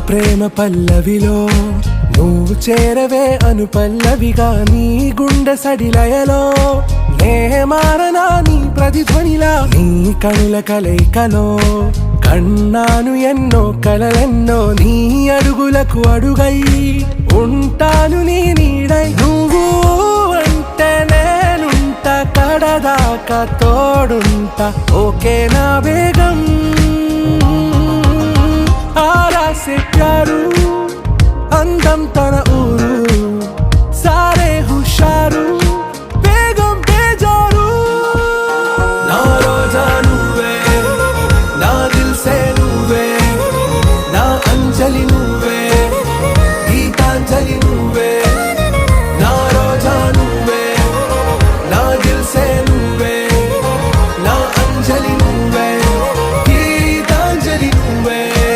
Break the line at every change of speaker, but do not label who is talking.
ప్రేమ పల్లవిలో నువ్వు చేరవే అను పల్లవిగా నీ గుండె సడిలయలో నే మారనా నీ ప్రతిధ్వనిలా నీ కనుల కలయికలో కన్నాను ఎన్నో కలలెన్నో నీ అడుగులకు అడుగై ఉంటాను నీ నీడై నువ్వు అంటే నేనుంట కడదాకా తోడుంటా ఓకే నా బేగం ఆరా से प्यारू అందం తన